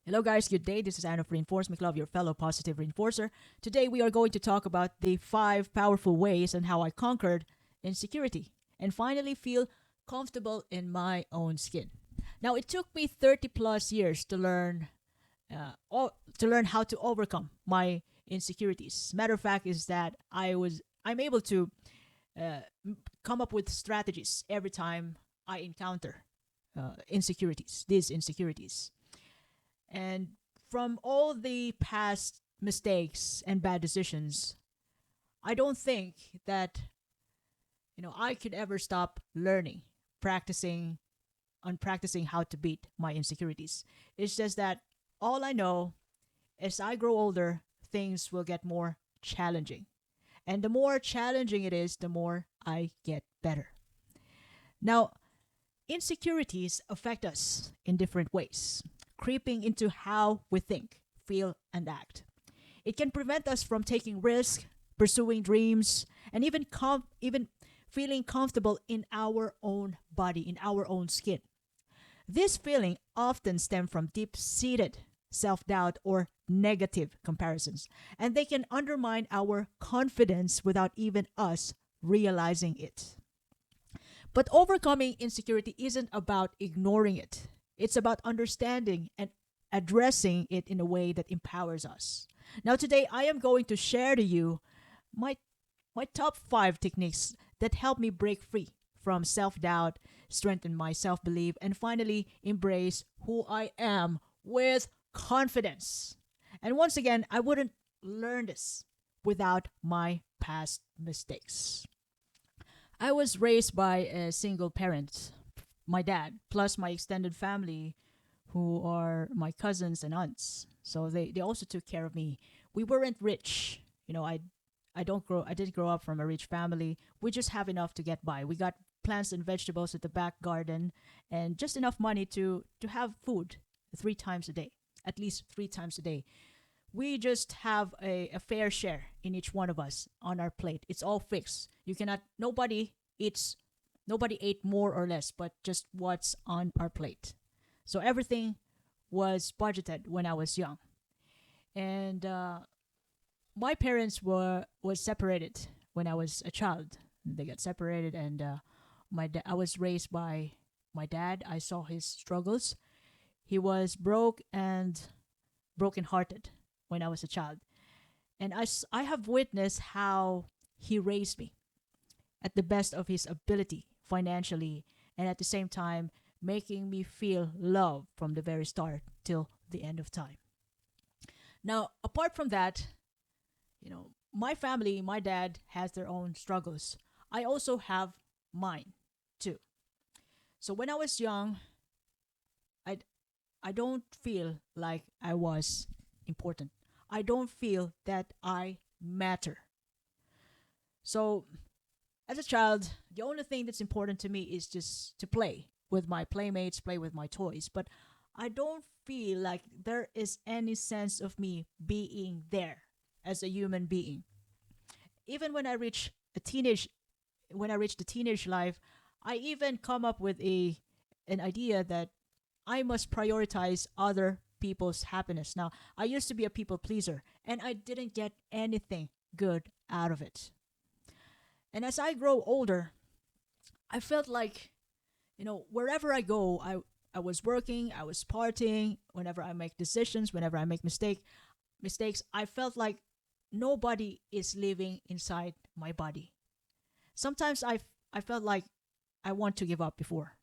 Hello, guys. Good day. This is Anna of Reinforcement Club, your fellow positive reinforcer. Today, we are going to talk about the 5 powerful ways and how I conquered insecurity and finally feel comfortable in my own skin. Now, it took me 30 plus years to learn how to overcome my insecurities. Matter of fact, is that I'm able to uh, come up with strategies every time I encounter these insecurities. And from all the past mistakes and bad decisions, I don't think that I could ever stop learning, practicing practicing how to beat my insecurities. It's just that all I know as I grow older, things will get more challenging. And the more challenging it is, the more I get better. Now, insecurities affect us in different ways, creeping into how we think, feel, and act. It can prevent us from taking risks, pursuing dreams, and even feeling comfortable in our own body, in our own skin. This feeling often stem from deep-seated self-doubt or negative comparisons, and they can undermine our confidence without even us realizing it. But overcoming insecurity isn't about ignoring it. It's about understanding and addressing it in a way that empowers us. Now today I am going to share to you my my top 5 techniques that help me break free from self-doubt, strengthen my self-belief, and finally embrace who I am with confidence. And once again, I wouldn't learn this without my past mistakes. I was raised by a single parent, my dad, plus my extended family, who are my cousins and aunts. So they also took care of me. We weren't rich. I didn't grow up from a rich family. We just have enough to get by. We got plants and vegetables at the back garden and just enough money to have food 3 times a day, at least 3 times a day. We just have a fair share in each one of us on our plate. It's all fixed. You cannot eats nobody ate more or less, but just what's on our plate. So everything was budgeted when I was young. And my parents were was separated when I was a child. They got separated, and I was raised by my dad. I saw his struggles. He was broke and brokenhearted when I was a child, and I have witnessed how he raised me at the best of his ability financially, and at the same time making me feel love from the very start till the end of time. Now, apart from that, my family, my dad has their own struggles. I also have mine too. So when I was young, I I don't feel like I was important. I don't feel that I matter. So as a child, the only thing that's important to me is just to play with my playmates, play with my toys. But I don't feel like there is any sense of me being there as a human being. Even when I reach the teenage life, I even come up with a an idea that I must prioritize other people's happiness. Now, I used to be a people pleaser and I didn't get anything good out of it. And as I grow older, I felt like, wherever I go, I was working, I was partying, whenever I make decisions, whenever I make mistakes, I felt like nobody is living inside my body. Sometimes I felt like I want to give up before.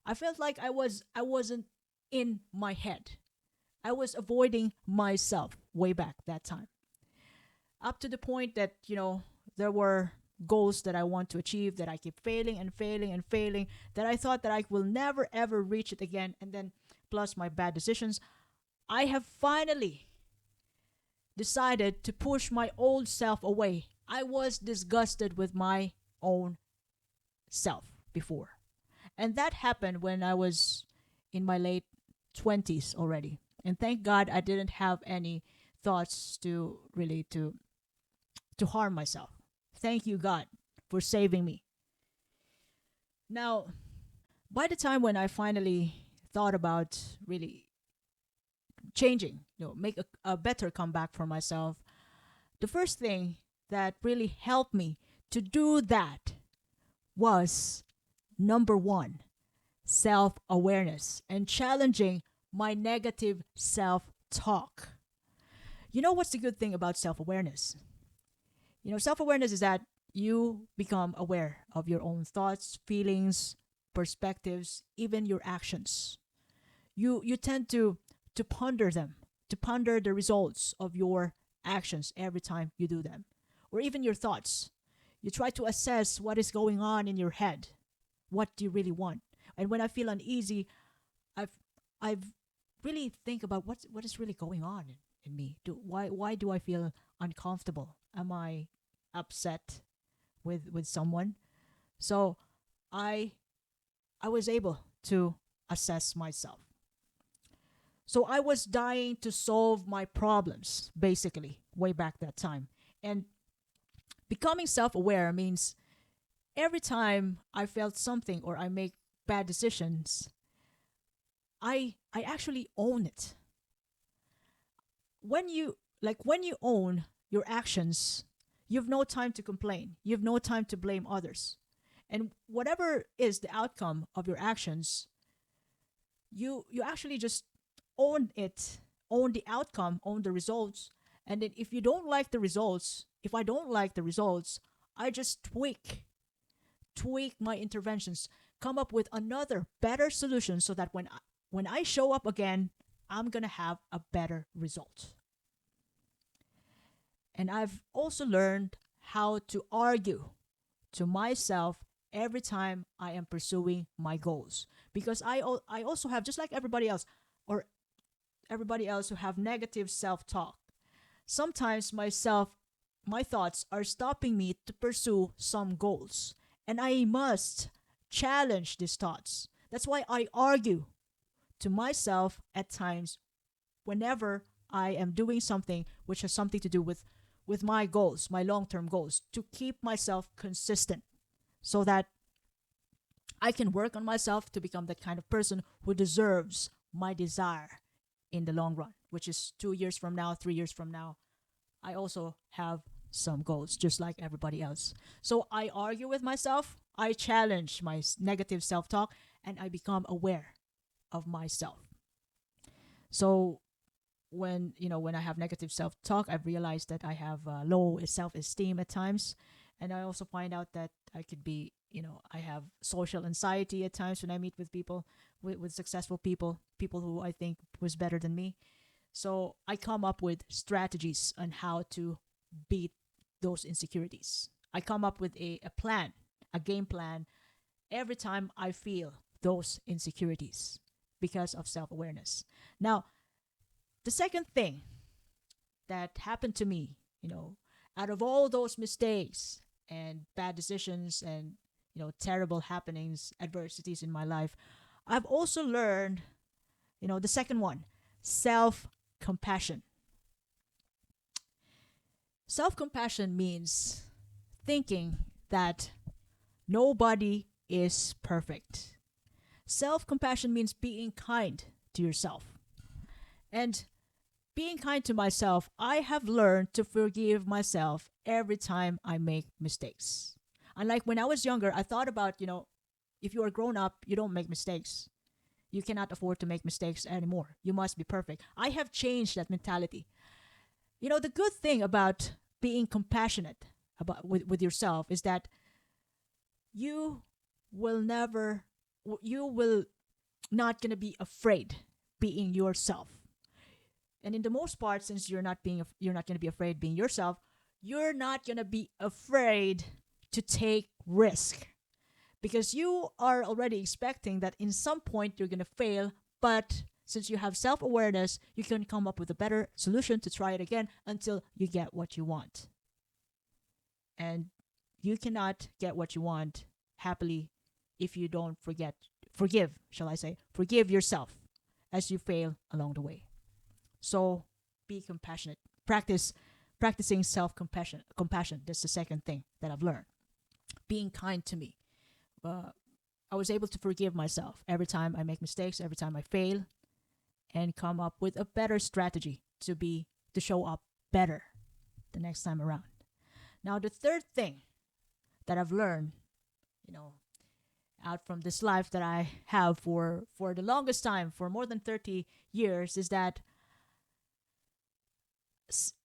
I felt like I wasn't in my head. I was avoiding myself way back that time. Up to the point that, there were goals that I want to achieve that I keep failing and failing and failing, that I thought that I will never ever reach it again, and then plus my bad decisions, I have finally decided to push my old self away. I was disgusted with my own self before. And that happened when I was in my late 20s already. And thank God I didn't have any thoughts to harm myself. Thank you, God, for saving me. Now, by the time when I finally thought about really changing, make a better comeback for myself, the first thing that really helped me to do that was number one, self awareness and challenging my negative self talk. You know what's the good thing about self awareness? Self awareness is that you become aware of your own thoughts, feelings, perspectives, even your actions. You tend to ponder them, to ponder the results of your actions every time you do them, or even your thoughts. You try to assess what is going on in your head. What do you really want? And when I feel uneasy, I've I've really think about what is really going on in me. Why do I feel uncomfortable? Am I upset with someone? So I I was able to assess myself. So I was dying to solve my problems, basically, way back that time. And becoming self aware means every time I felt something or I make bad decisions, I actually own it. When you own your actions, you've no time to complain. You've no time to blame others. And whatever is the outcome of your actions, you actually just own it, own the outcome, own the results. And then if you don't like the results, if I don't like the results, I just tweak my interventions, come up with another better solution so that when I show up again, I'm going to have a better result. And I've also learned how to argue to myself every time I am pursuing my goals, because I also have, just like everybody else, or everybody else who have negative self-talk. Sometimes my thoughts are stopping me to pursue some goals, and I must challenge these thoughts. That's why I argue to myself at times whenever I am doing something which has something to do with my goals, my long-term goals, to keep myself consistent so that I can work on myself to become the kind of person who deserves my desire in the long run, which is 2 years from now, 3 years from now. I also have some goals, just like everybody else. So I argue with myself, I challenge my negative self talk, and I become aware of myself. So when I have negative self talk, I've realized that I have low self esteem at times, and I also find out that I could be I have social anxiety at times when I meet with people, with successful people who I think was better than me. So I come up with strategies on how to beat those insecurities. I come up with a plan, a game plan, every time I feel those insecurities because of self awareness. Now, the second thing that happened to me, out of all those mistakes and bad decisions and terrible happenings, adversities in my life, I've also learned, the second one, self compassion. Self compassion means thinking that nobody is perfect. Self compassion means being kind to yourself. And being kind to myself, I have learned to forgive myself every time I make mistakes. Unlike when I was younger, I thought about, if you are grown up, you don't make mistakes. You cannot afford to make mistakes anymore. You must be perfect. I have changed that mentality. The good thing about being compassionate with yourself is that you will never, you will not going to be afraid being yourself. And in the most part, since you're not going to be afraid being yourself, you're not going to be afraid to take risk, because you are already expecting that in some point you're going to fail, but since you have self-awareness, you can come up with a better solution to try it again until you get what you want. And you cannot get what you want happily if you don't forgive yourself as you fail along the way. So be compassionate. Practicing compassion. That's the second thing that I've learned. Being kind to me. I was able to forgive myself every time I make mistakes, every time I fail, and come up with a better strategy to show up better the next time around. Now, the third thing that I've learned, you know, out from this life that I have for the longest time, for more than 30 years, is that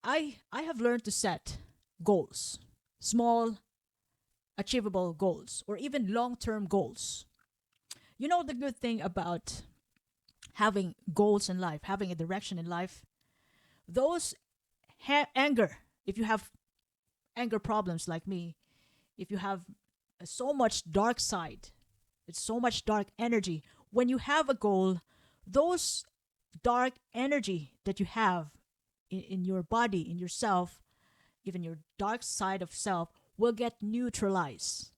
I have learned to set goals, small achievable goals, or even long-term goals. You know, the good thing about having goals in life, having a direction in life, those anger, if you have anger problems like me, if you have so much dark side, it's so much dark energy. When you have a goal, those dark energy that you have in your body, in yourself, even your dark side of self, will get neutralized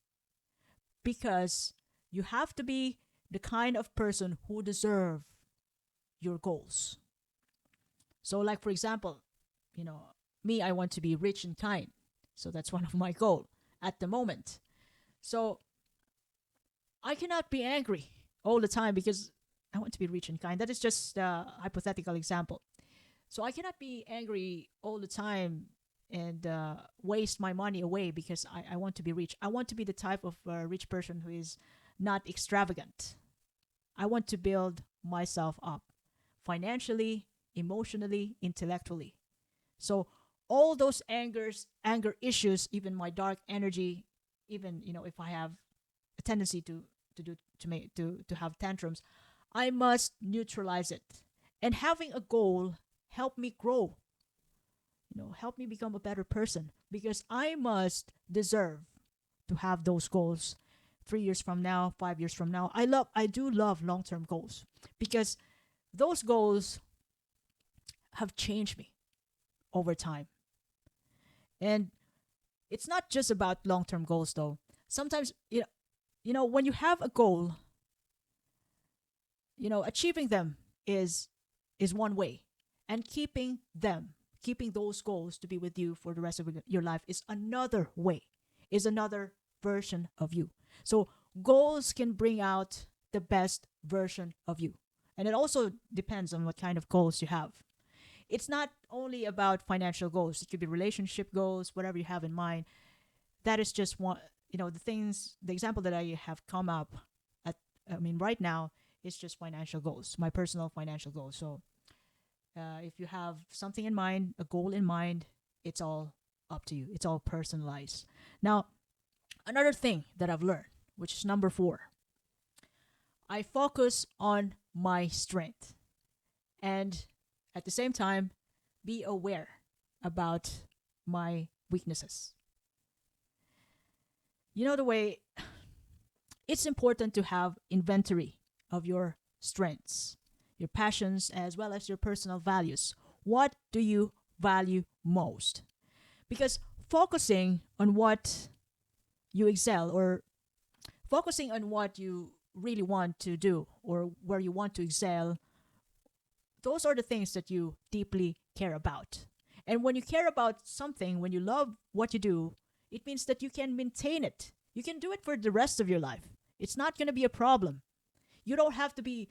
because you have to be the kind of person who deserve your goals. So, like for example, you know, me, I want to be rich and kind. So that's one of my goal at the moment. So I cannot be angry all the time because I want to be rich and kind. That is just a hypothetical example. So I cannot be angry all the time and waste my money away because I want to be rich. I want to be the type of rich person who is not extravagant. I want to build myself up financially, emotionally, intellectually. So all those anger issues, even my dark energy, even if I have a tendency to have tantrums, I must neutralize it. And having a goal help me grow, help me become a better person because I must deserve to have those goals 3 years from now, 5 years from now. I do love long-term goals because those goals have changed me over time. And it's not just about long-term goals though. Sometimes when you have a goal, achieving them is one way, and keeping those goals to be with you for the rest of your life is another way, is another version of you. So goals can bring out the best version of you. And it also depends on what kind of goals you have. It's not only about financial goals. It could be relationship goals, whatever you have in mind. That is just one, the example that I have come up right now is just financial goals, my personal financial goals. So if you have something in mind, a goal in mind, it's all up to you. It's all personalized. Now, another thing that I've learned, which is number 4, I focus on my strength and at the same time be aware about my weaknesses. The way it's important to have inventory of your strengths, your passions, as well as your personal values. What do you value most? Because focusing on what you excel, or focusing on what you really want to do, or where you want to excel, those are the things that you deeply care about. And when you care about something, when you love what you do, it means that you can maintain it. You can do it for the rest of your life. It's not going to be a problem. You don't have to be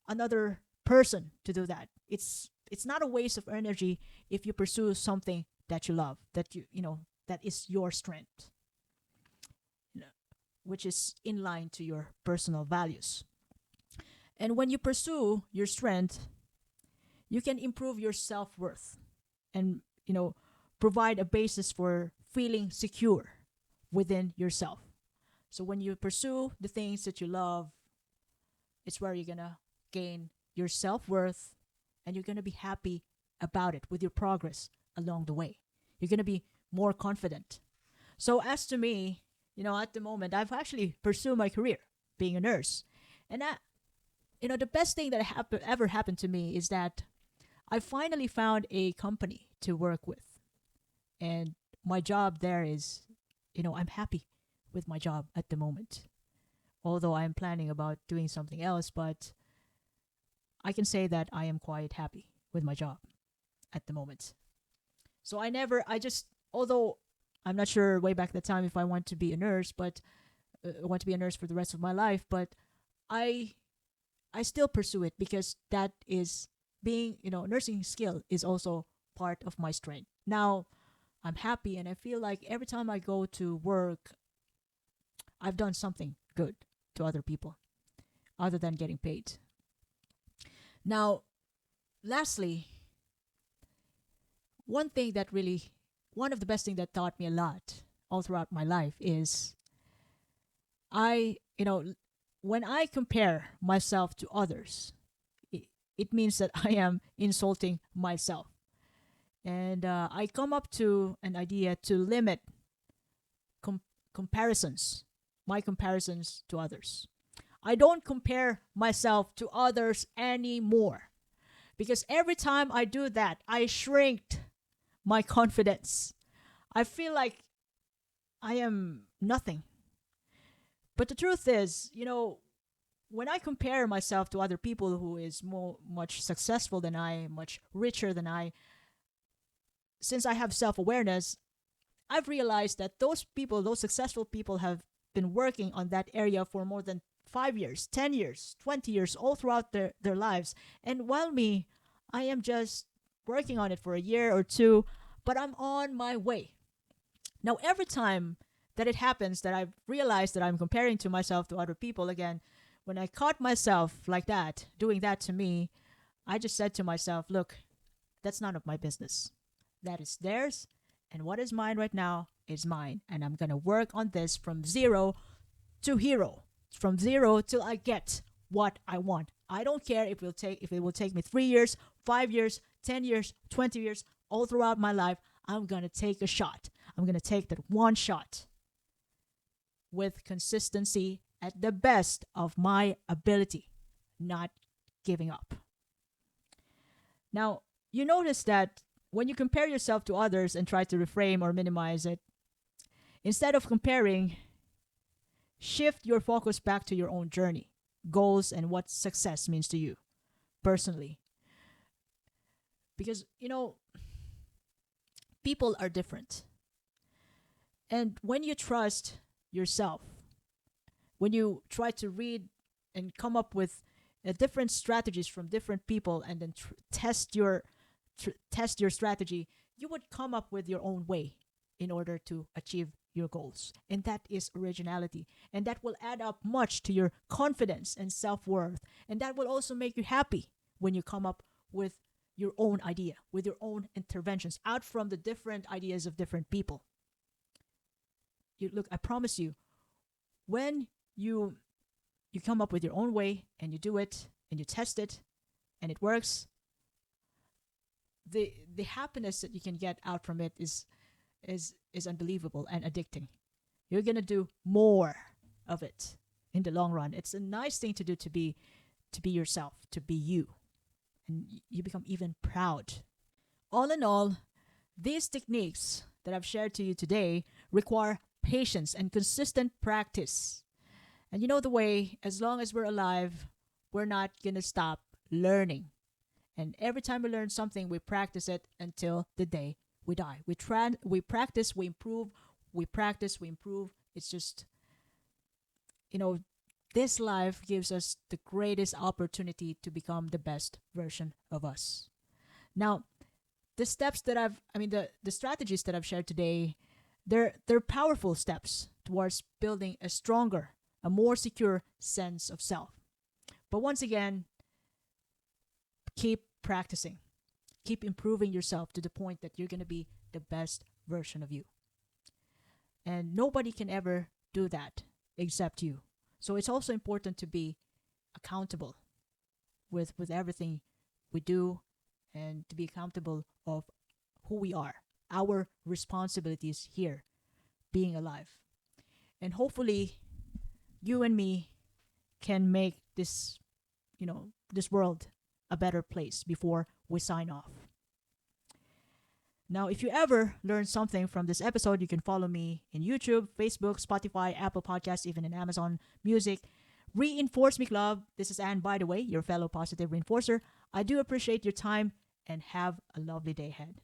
another person to do that. It's not a waste of energy if you pursue something that you love, that is your strength, which is in line to your personal values. And when you pursue your strength, you can improve your self-worth and, provide a basis for feeling secure within yourself. So when you pursue the things that you love, it's where you're going to gain your self-worth and you're going to be happy about it with your progress along the way. You're going to be more confident. So as to me, at the moment, I've actually pursued my career being a nurse. And the best thing that ever happened to me is that I finally found a company to work with. And my job there is, I'm happy with my job at the moment. Although I'm planning about doing something else, but I can say that I am quite happy with my job at the moment. So although I'm not sure way back at the time if I want to be a nurse, but I want to be a nurse for the rest of my life, but I still pursue it because that is being, nursing skill is also part of my strength. Now, I'm happy and I feel like every time I go to work, I've done something good to other people other than getting paid. Now, lastly, one thing that really, one of the best thing that taught me a lot all throughout my life is I, when I compare myself to others, it, it means that I am insulting myself. And I come up to an idea to limit com- comparisons, my comparisons to others. I don't compare myself to others anymore because every time I do that, I shrink my confidence. I feel like I am nothing. But the truth is, when I compare myself to other people who is much successful than I, much richer than I, since I have self-awareness, I've realized that those people, those successful people have been working on that area for more than 5 years, 10 years, 20 years, all throughout their lives. And while me, I am just working on it for a year or two, but I'm on my way. Now, every time that it happens that I've realized that I'm comparing to myself to other people again, when I caught myself like that, doing that to me, I just said to myself, look, that's none of my business. That is theirs, and what is mine right now is mine. And I'm going to work on this from zero to hero, from zero till I get what I want. I don't care if it will take me 3 years, 5 years, 10 years, 20 years, all throughout my life. I'm going to take a shot. I'm going to take that one shot with consistency at the best of my ability, not giving up. Now, you notice that when you compare yourself to others and try to reframe or minimize it, instead of comparing, shift your focus back to your own journey, goals, and what success means to you personally. Because, people are different. And when you trust yourself, when you try to read and come up with different strategies from different people and then test your strategy, you would come up with your own way in order to achieve your goals. And that is originality. And that will add up much to your confidence and self-worth. And that will also make you happy when you come up with your own idea, with your own interventions out from the different ideas of different people. Look, I promise you, when you come up with your own way and you do it and you test it and it works, the happiness that you can get out from it is unbelievable and addicting. You're gonna do more of it in the long run. It's a nice thing to do, to be yourself, to be you, and you become even proud. All in all, these techniques that I've shared to you today require patience and consistent practice. And you know the way, as long as we're alive, we're not going to stop learning. And every time we learn something, we practice it until the day we die. We practice, we improve, we practice, we improve. It's just, this life gives us the greatest opportunity to become the best version of us. Now, the steps that the strategies that I've shared today, they're powerful steps towards building a stronger, a more secure sense of self. But once again, keep practicing. Keep improving yourself to the point that you're going to be the best version of you. And nobody can ever do that except you. So it's also important to be accountable with everything we do, and to be accountable of who we are, our responsibilities here, being alive. And hopefully you and me can make this world a better place before we sign off. Now, if you ever learn something from this episode, you can follow me in YouTube, Facebook, Spotify, Apple Podcasts, even in Amazon Music. Reinforce Me Club. This is Anne, by the way, your fellow positive reinforcer. I do appreciate your time, and have a lovely day ahead.